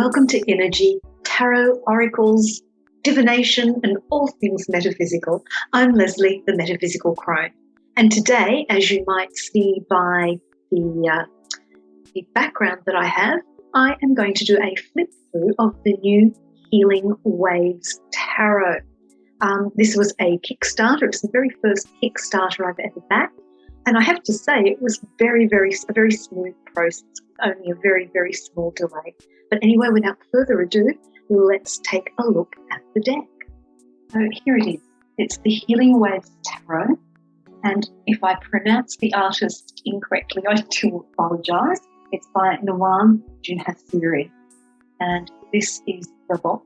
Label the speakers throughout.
Speaker 1: Welcome to Innerji, Tarot, Oracles, Divination, and all things metaphysical. I'm Lesley, the Metaphysical Crone. And today, as you might see by the background that I have, I am going to do a flip through of the new Healing Waves Tarot. This was a Kickstarter. It's the very first Kickstarter I've ever backed. And I have to say, it was a very smooth process, only a very small delay. But anyway, without further ado, let's take a look at the deck. So here it is. It's the Healing Waves Tarot. And if I pronounce the artist incorrectly, I do apologise. It's by Nawam Junhasiri. And this is the box.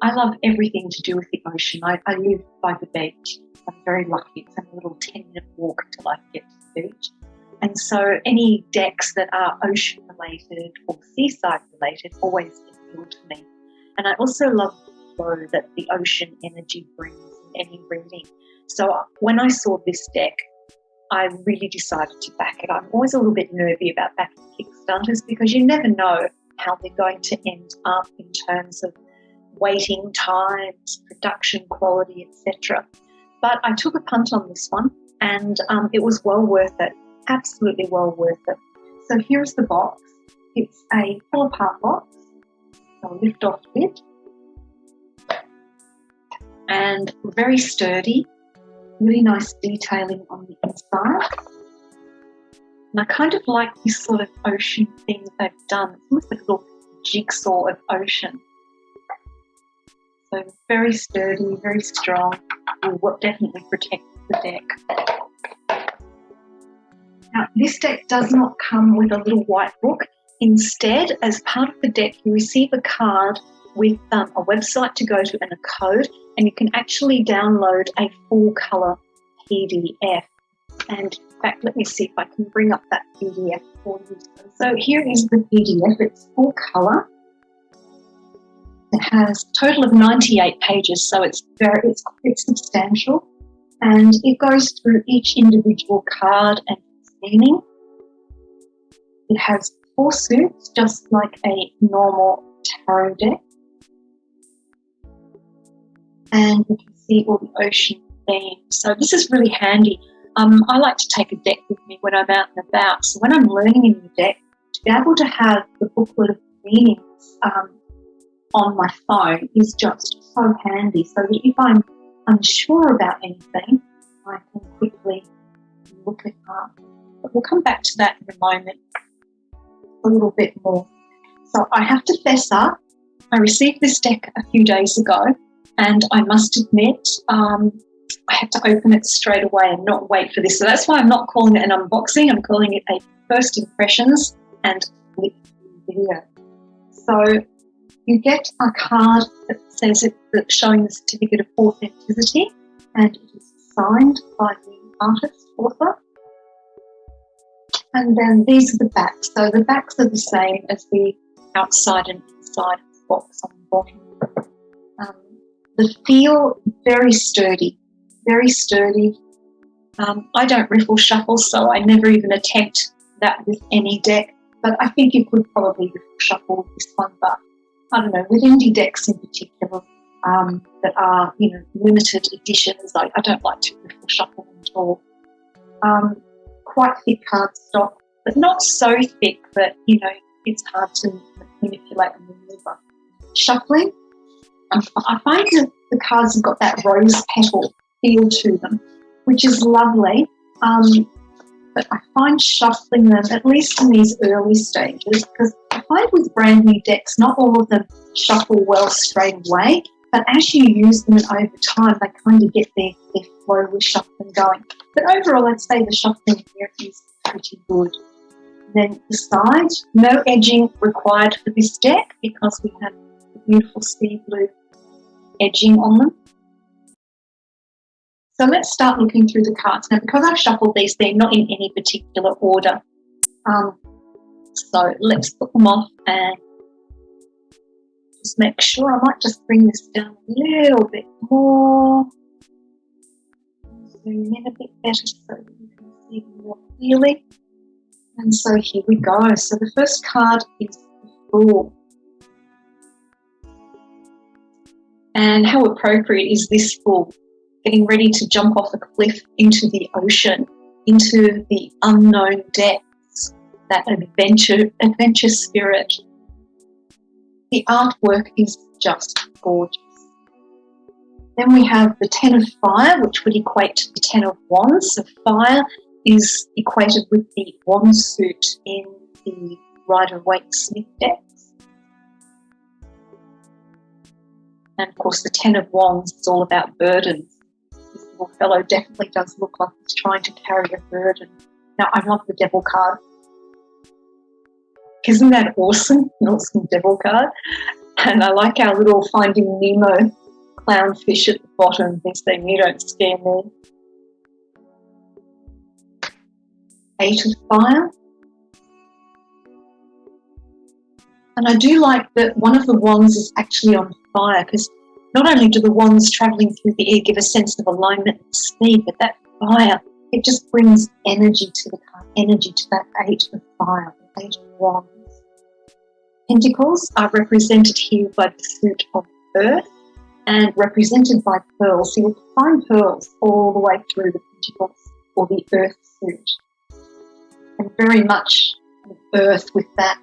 Speaker 1: I love everything to do with the ocean. I live by the beach. I'm very lucky. It's a little 10-minute walk till I get to the beach. And so any decks that are ocean-related or seaside-related always appeal to me. And I also love the flow that the ocean energy brings in any reading. So when I saw this deck, I really decided to back it. I'm always a little bit nervy about backing Kickstarters because you never know how they're going to end up in terms of waiting times, production quality, etc. But I took a punt on this one and it was well worth it, absolutely well worth it. So here's the box. It's a pull-apart box, so lift off lid, and very sturdy, really nice detailing on the inside. And I kind of like this sort of ocean thing they've done. It's almost like a little jigsaw of ocean. So very sturdy, very strong, will definitely protect the deck. Now, this deck does not come with a little white book. Instead, as part of the deck, you receive a card with a website to go to and a code, and you can actually download a full colour PDF. And in fact, let me see if I can bring up that PDF for you. So here is the PDF. It's full colour. It has a total of 98 pages, so it's substantial, and it goes through each individual card and its meaning. It has 4 suits, just like a normal tarot deck, and you can see all the ocean themes. So this is really handy. I like to take a deck with me when I'm out and about. So when I'm learning a new deck, to be able to have the booklet of meanings on my phone is just so handy, so that if I'm unsure about anything, I can quickly look it up. But we'll come back to that in a moment a little bit more. So I have to fess up. I received this deck a few days ago, and I must admit I had to open it straight away and not wait for this. So that's why I'm not calling it an unboxing. I'm calling it a first impressions and flip video. So you get a card that says that's showing the certificate of authenticity, and it is signed by the artist, author. And then these are the backs. So the backs are the same as the outside and inside of the box on the bottom. The feel, very sturdy, very sturdy. I don't riffle shuffle, so I never even attempt that with any deck, but I think you could probably riffle shuffle with this one, but I don't know, with indie decks in particular that are, limited editions, I don't like to riffle shuffle them at all. Quite thick cardstock, but not so thick that, it's hard to manipulate and maneuver. Shuffling, I find that the cards have got that rose petal feel to them, which is lovely. But I find shuffling them, at least in these early stages, because I find with brand new decks, not all of them shuffle well straight away, but as you use them and over time, they kind of get their flow with shuffling going. But overall, I'd say the shuffling here is pretty good. And then the sides, no edging required for this deck because we have the beautiful sea blue edging on them. So let's start looking through the cards. Now, because I've shuffled these, they're not in any particular order. So let's put them off and just make sure. I might just bring this down a little bit more. Zoom in a bit better so that you can see more clearly. And so here we go. So the first card is the Fool. And how appropriate is this for getting ready to jump off a cliff into the ocean, into the unknown depths, that adventure spirit. The artwork is just gorgeous. Then we have the Ten of Fire, which would equate to the Ten of Wands. So fire is equated with the wand suit in the Rider-Waite-Smith decks. And of course the Ten of Wands is all about burdens. This little fellow definitely does look like he's trying to carry a burden. Now I love the Devil card. Isn't that awesome? An awesome Devil card. And I like our little Finding Nemo clownfish at the bottom. He's saying, "You don't scare me." Eight of Fire. And I do like that one of the wands is actually on fire, because not only do the wands travelling through the air give a sense of alignment and speed, but that fire, it just brings energy to the card, energy to that Eight of Fire, the Eight of Wands. Pentacles are represented here by the suit of Earth and represented by pearls. So you'll find pearls all the way through the Pentacles or the Earth suit. And very much Earth with that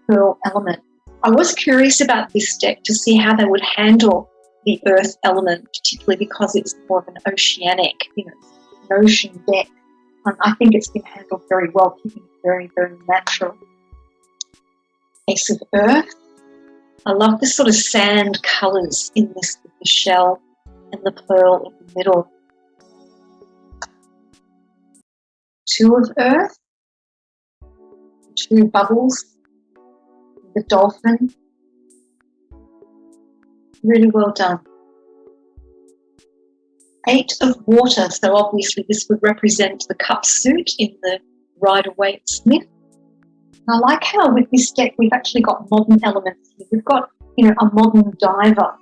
Speaker 1: pearl element. I was curious about this deck to see how they would handle the Earth element, particularly because it's more of an oceanic, an ocean deck. I think it's been handled very well, keeping it very, very natural. Ace of Earth. I love the sort of sand colours in this with the shell and the pearl in the middle. Two of Earth. Two bubbles. The dolphin. Really well done. Eight of Water. So obviously this would represent the cup suit in the Rider-Waite-Smith. I like how with this deck we've actually got modern elements here. We've got, a modern diver.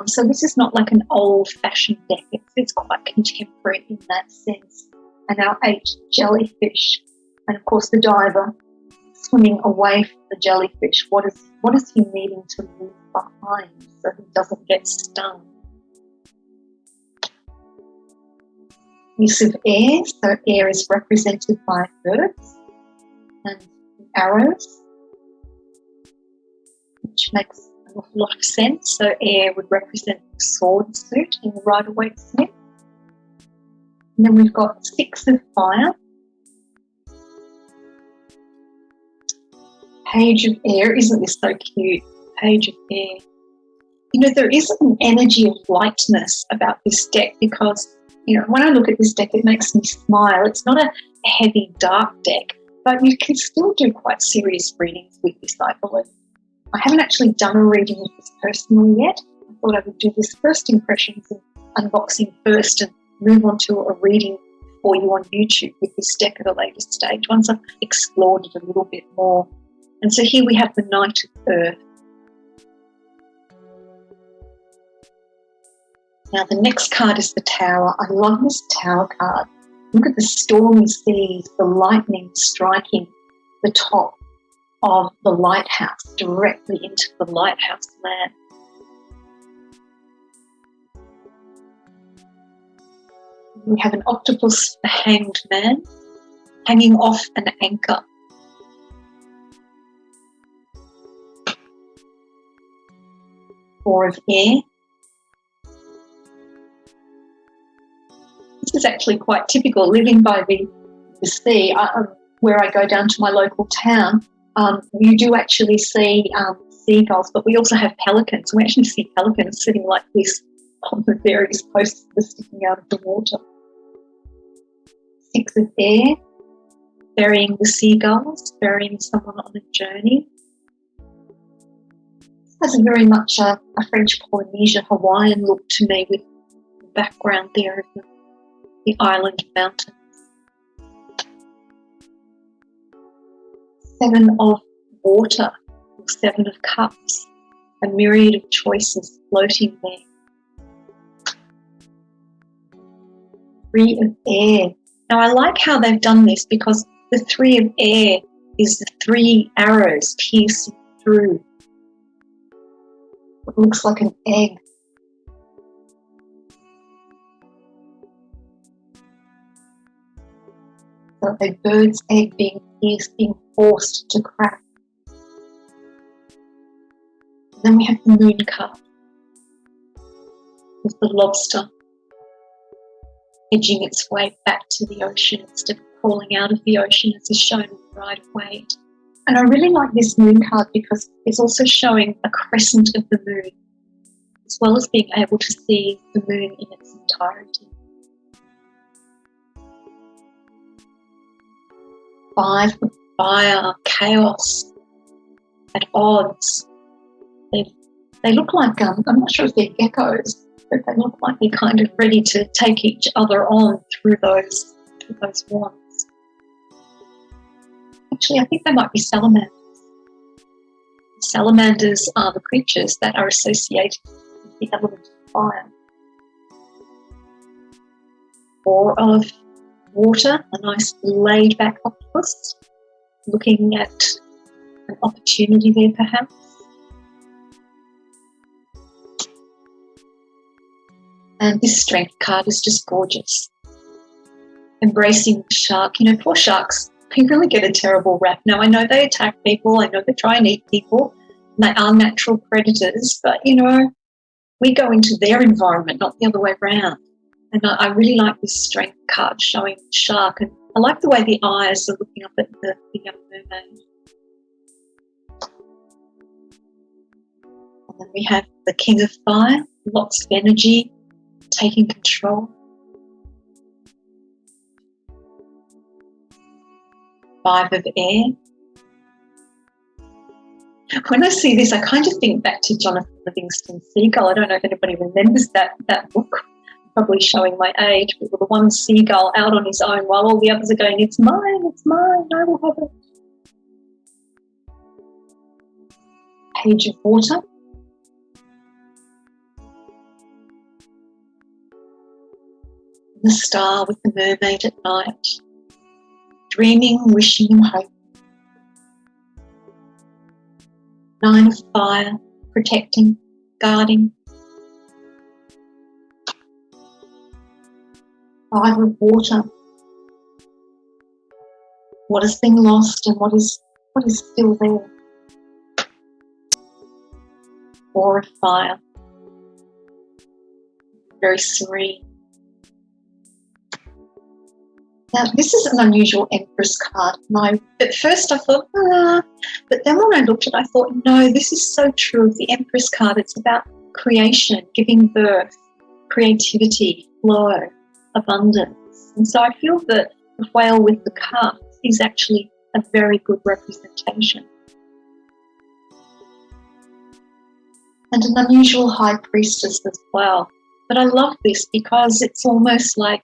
Speaker 1: So this is not like an old-fashioned deck. It's quite contemporary in that sense. And our 8 jellyfish. And of course the diver swimming away from the jellyfish. What is he needing to leave behind so he doesn't get stung? Use of air. So air is represented by birds and arrows, which makes an awful lot of sense. So air would represent the sword suit in the Rider-Waite-Smith. And then we've got 6 of Fire. Page of Air. Isn't this so cute? Page of Air. There is an energy of lightness about this deck because, when I look at this deck, it makes me smile. It's not a heavy, dark deck, but you can still do quite serious readings with this, I believe. I haven't actually done a reading with this personally yet. I thought I would do this first impressions and unboxing first and move on to a reading for you on YouTube with this deck at a later stage, once I've explored it a little bit more. And so here we have the Knight of Earth. Now the next card is the Tower. I love this Tower card. Look at the stormy seas, the lightning striking the top of the lighthouse, directly into the lighthouse lamp. We have an octopus, the Hanged Man, hanging off an anchor. Four of Air. This is actually quite typical. Living by the sea, where I go down to my local town, you do actually see seagulls, but we also have pelicans. We actually see pelicans sitting like this on the various posts that are sticking out of the water. 6 of Air, burying the seagulls, burying someone on a journey. This has very much a French Polynesia Hawaiian look to me, with the background there of the island mountains. 7 of Water, or 7 of Cups, a myriad of choices floating there. 3 of Air. Now I like how they've done this because the 3 of Air is the 3 arrows piercing through what looks like an egg a bird's egg being pierced, being forced to crack. Then we have the moon card with the lobster edging its way back to the ocean instead of crawling out of the ocean, as is shown in the Rider-Waite. And I really like this moon card because it's also showing a crescent of the moon, as well as being able to see the moon in its entirety. 5 of fire, chaos, at odds. They look like, I'm not sure if they're geckos, but they look like they're kind of ready to take each other on through those wands. Actually, I think they might be salamanders. Salamanders are the creatures that are associated with the element of fire. 4 of water, a nice laid-back octopus, looking at an opportunity there perhaps. And this strength card is just gorgeous. Embracing the shark. You know, poor sharks can really get a terrible rap. Now, I know they attack people. I know they try and eat people. And they are natural predators. But, you know, we go into their environment, not the other way around. And I really like this strength card showing the shark. And I like the way the eyes are looking up at the young mermaid. And then we have the King of Fire, lots of energy, taking control. 5 of air. When I see this, I kind of think back to Jonathan Livingston's Seagull. I don't know if anybody remembers that book. I'm probably showing my age, but with the one seagull out on his own while all the others are going, it's mine, I will have it. Page of water. The star with the mermaid at night, dreaming, wishing and hoping. 9 of fire, protecting, guarding. 5 of water. What has been lost and what is still there. 4 of fire, very serene. Now, this is an unusual Empress card. And at first I thought, but then when I looked at it, I thought, no, this is so true of the Empress card. It's about creation, giving birth, creativity, flow, abundance. And so I feel that the whale with the cup is actually a very good representation. And an unusual High Priestess as well. But I love this because it's almost like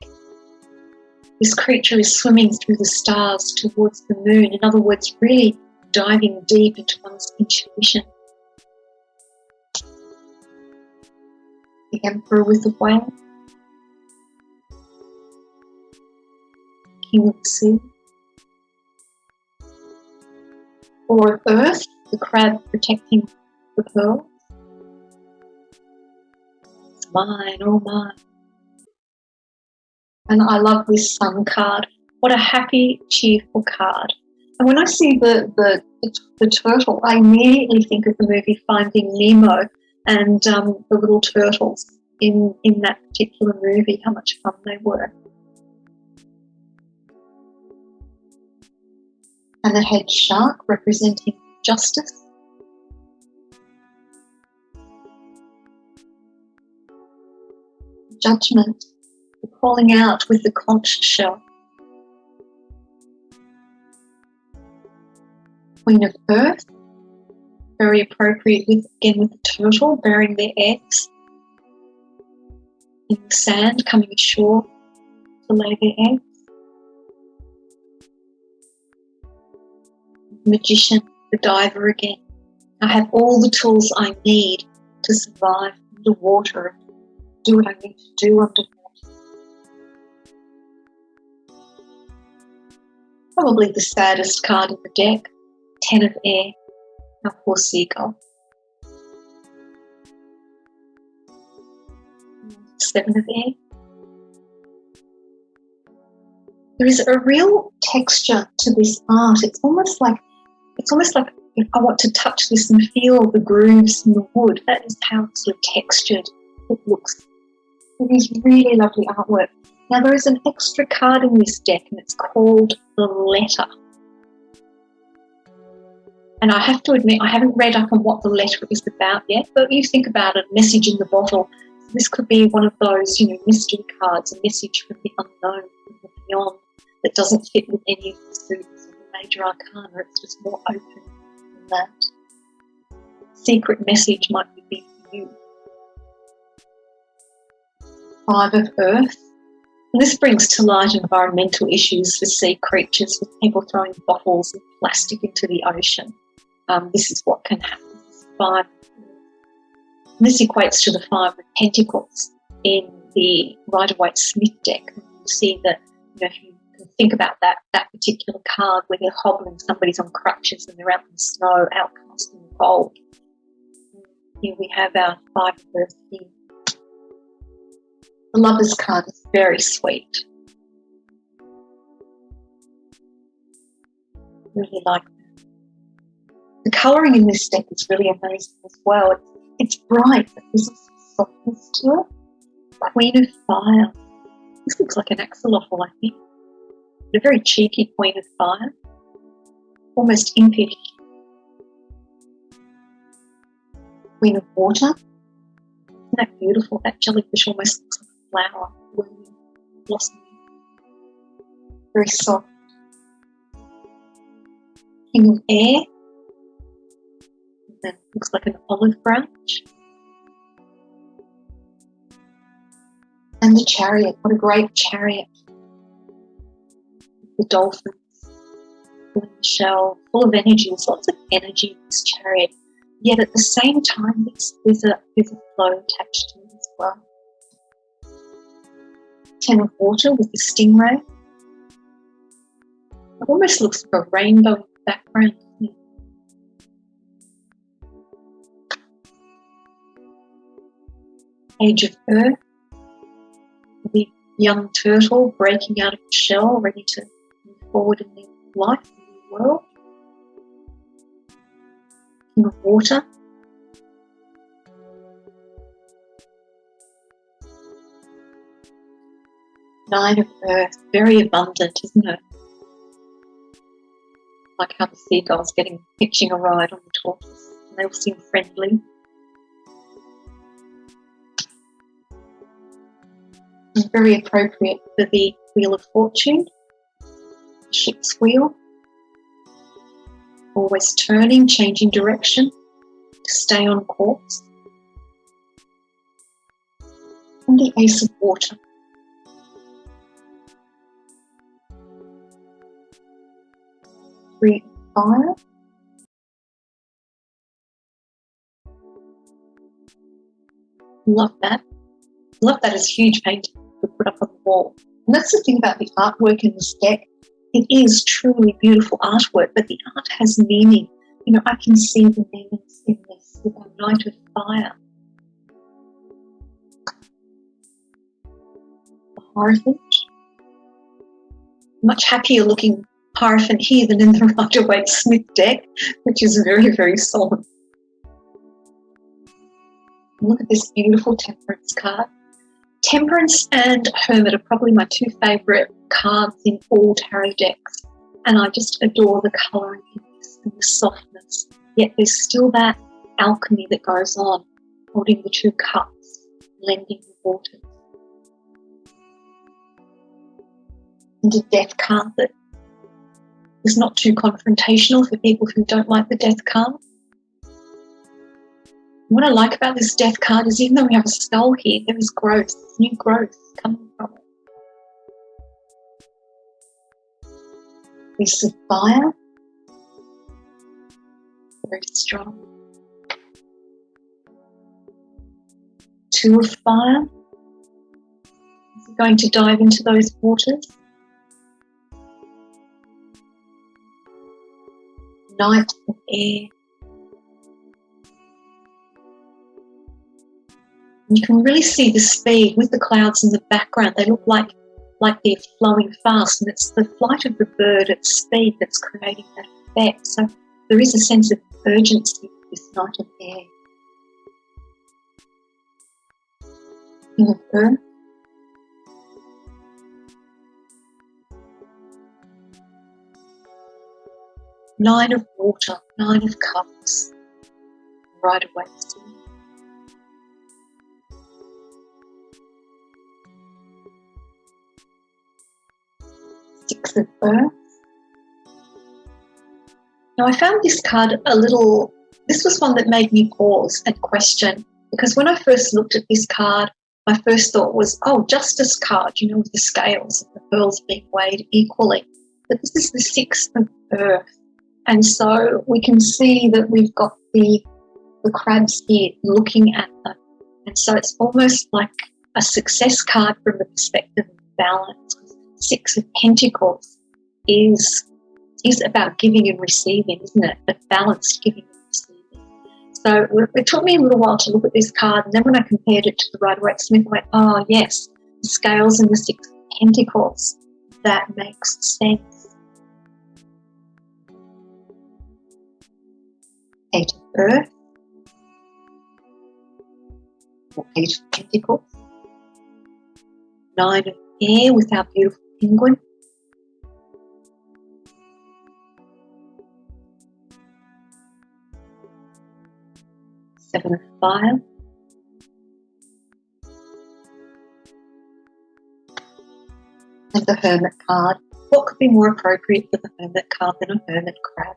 Speaker 1: this creature is swimming through the stars towards the moon. In other words, really diving deep into one's intuition. The Emperor with the whale. King of the Sea. 4 of earth, the crab protecting the pearl. It's mine, all mine. And I love this sun card. What a happy, cheerful card. And when I see the turtle, I immediately think of the movie Finding Nemo and the little turtles in that particular movie, how much fun they were. And the head shark representing justice. Judgment. Calling out with the conch shell. Queen of Earth, very appropriate with the turtle bearing their eggs in the sand, coming ashore to lay their eggs. Magician, the diver again. I have all the tools I need to survive underwater and do what I need to do underwater. Probably the saddest card in the deck, 10 of air, our poor seagull. 7 of air. There is a real texture to this art. It's almost like if I want to touch this and feel the grooves in the wood. That is how sort of textured it looks. It is really lovely artwork. Now there is an extra card in this deck and it's called The Letter. And I have to admit I haven't read up on what the letter is about yet, but you think about it, message in the bottle. This could be one of those, mystery cards, a message from the unknown, from the beyond, that doesn't fit with any of the suits of the major arcana. It's just more open than that. Secret message might be for you. 5 of Earth. And this brings to light environmental issues for sea creatures, with people throwing bottles of plastic into the ocean. This is what can happen. 5. And this equates to the 5 of Pentacles in the Rider-Waite-Smith deck. You see that, if you can think about that particular card where they're hobbling, somebody's on crutches and they're out in the snow, outcast in the cold. Here we have our 5 of Earth here. The Lover's card is very sweet. Really like that. The colouring in this deck is really amazing as well. It's bright, but there's also softness to it. Queen of Fire. This looks like an axolotl, I think. But a very cheeky Queen of Fire. Almost impish. Queen of Water. Isn't that beautiful? That jellyfish almost looks like a flower blooming, blossoming. Very soft. King of Air. That looks like an olive branch. And the Chariot. What a great chariot. The dolphins. Full of the shell, full of energy. There's lots of energy in this chariot. Yet at the same time, there's a flow attached to it as well. 10 of Water with the stingray. It almost looks like a rainbow in the background. Age of Earth. The young turtle breaking out of the shell, ready to move forward in their life, in the world. King of Water. Nine of Earth, very abundant, isn't it? Like how the seagulls hitching a ride on the tortoise, and they all seem friendly. And very appropriate for the Wheel of Fortune, the ship's wheel. Always turning, changing direction to stay on course. And the Ace of Water. Three of Fire. Love that. Love that as huge painting to put up on the wall. And that's the thing about the artwork in this deck. It is truly beautiful artwork, but the art has meaning. I can see the meanings in this with a Knight of Fire. The Hierophant. Much happier looking Hierophant here than in the Rider-Waite-Smith deck, which is very, very solemn. Look at this beautiful Temperance card. Temperance and Hermit are probably my 2 favourite cards in all tarot decks, and I just adore the colouring in this and the softness. Yet there's still that alchemy that goes on, holding the 2 cups, blending the waters. And a Death card that is not too confrontational for people who don't like the Death card. What I like about this Death card is even though we have a skull here, there is growth, new growth coming from it. Ace of Fire, very strong. 2 of Fire, is going to dive into those waters. Knight of Air. You can really see the speed with the clouds in the background. They look like like they're flowing fast, and it's the flight of the bird at speed that's creating that effect. So there is a sense of urgency with this Knight of Air. King of Earth. Nine of Water, Nine of Cups, Rider-Waite. Six of Earth. Now I found this card this was one that made me pause and question, because when I first looked at this card, my first thought was, oh, Justice card, with the scales and the pearls being weighed equally. But this is the Six of Earth. And so we can see that we've got the crabs here looking at them. And so it's almost like a success card from the perspective of balance. Six of Pentacles is about giving and receiving, isn't it? But balanced giving and receiving. So it took me a little while to look at this card, and then when I compared it to the Rider-Waite Smith, I went, oh yes, the scales and the Six of Pentacles. That makes sense. Eight of Earth, or Eight of Pentacles, Nine of Air with our beautiful penguin, Seven of Fire, and the Hermit card. What could be more appropriate for the Hermit card than a hermit crab?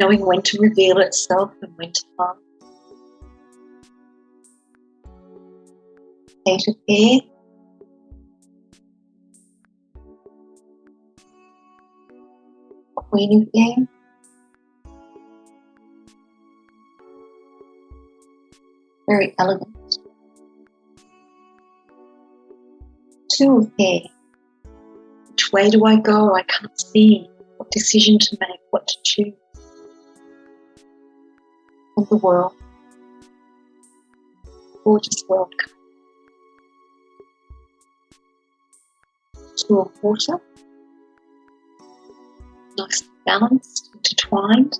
Speaker 1: Knowing when to reveal itself and when to hide. Eight of Air. Queen of Air. Very elegant. Two of Air. Which way do I go? I can't see. What decision to make, what to choose. And the World. Gorgeous World card. Two of Water. Nicely balanced, intertwined.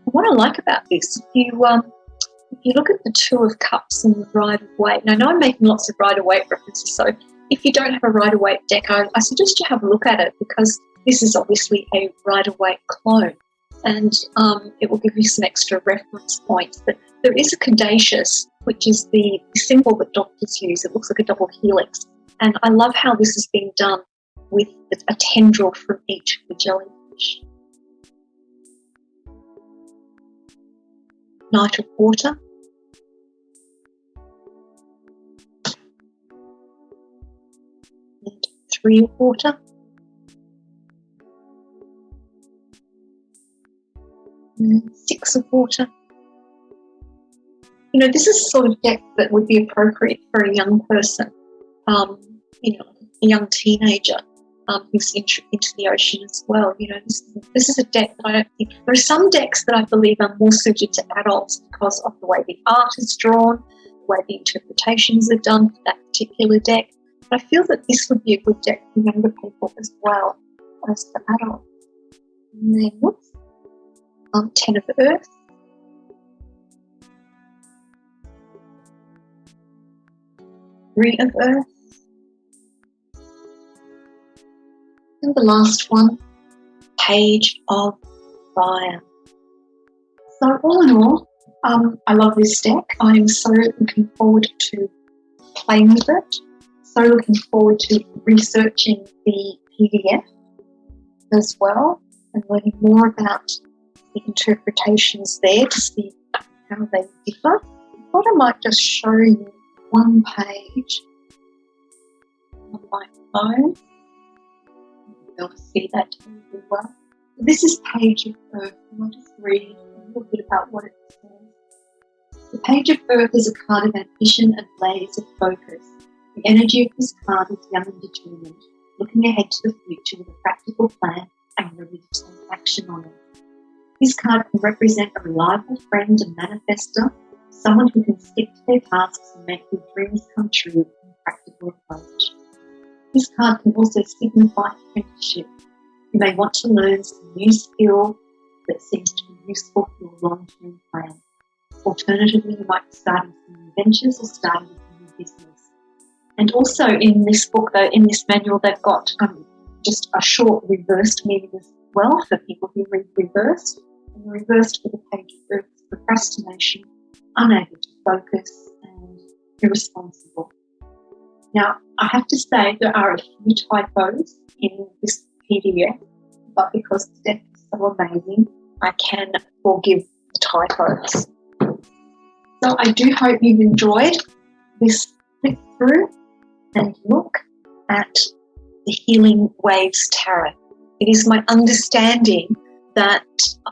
Speaker 1: And what I like about this, if you look at the Two of Cups and the Rider-Waite, and I know I'm making lots of Rider-Waite references, so if you don't have a Rider-Waite deck, I suggest you have a look at it, because this is obviously a Rider-Waite clone. And it will give you some extra reference points. But there is a caduceus, which is the symbol that doctors use. It looks like a double helix. And I love how this is being done with a tendril from each of the jellyfish. Knight of Water. And Three of Water. Six of Water. This is the sort of deck that would be appropriate for a young person, a young teenager who's into the ocean as well. This is a deck that I don't think, there are some decks that I believe are more suited to adults because of the way the art is drawn, the way the interpretations are done for that particular deck. But I feel that this would be a good deck for younger people as well as for adults. And then, whoops. Ten of Earth, Three of Earth, and the last one, Page of Fire. So all in all, I love this deck. I am so looking forward to playing with it, so looking forward to researching the PDF as well and learning more about the interpretations there to see how they differ. I thought I might just show you one page on my phone. You'll see that really well. This is Page of Earth, and I'll just read a little bit about what it says. The Page of Earth is a card of ambition and layers of focus. The energy of this card is young and determined, looking ahead to the future with a practical plan and ready to take action on it. This card can represent a reliable friend and manifestor, someone who can stick to their tasks and make their dreams come true with a practical approach. This card can also signify apprenticeship. You may want to learn some new skill that seems to be useful for your long-term plan. Alternatively, you might be starting some new ventures or starting a new business. And also in this book, though, in this manual, they've got just a short reversed meaning as well for people who read reversed. And the reversed for the page is procrastination, unable to focus, and irresponsible. Now, I have to say there are a few typos in this PDF, but because the deck is so amazing, I can forgive the typos. So I do hope you've enjoyed this click through and look at the Healing Waves Tarot. It is my understanding that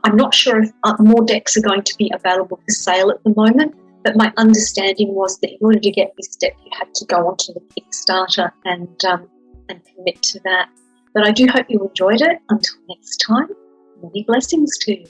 Speaker 1: I'm not sure if more decks are going to be available for sale at the moment, but my understanding was that in order to get this deck, you had to go onto the Kickstarter and commit to that. But I do hope you enjoyed it. Until next time, many blessings to you.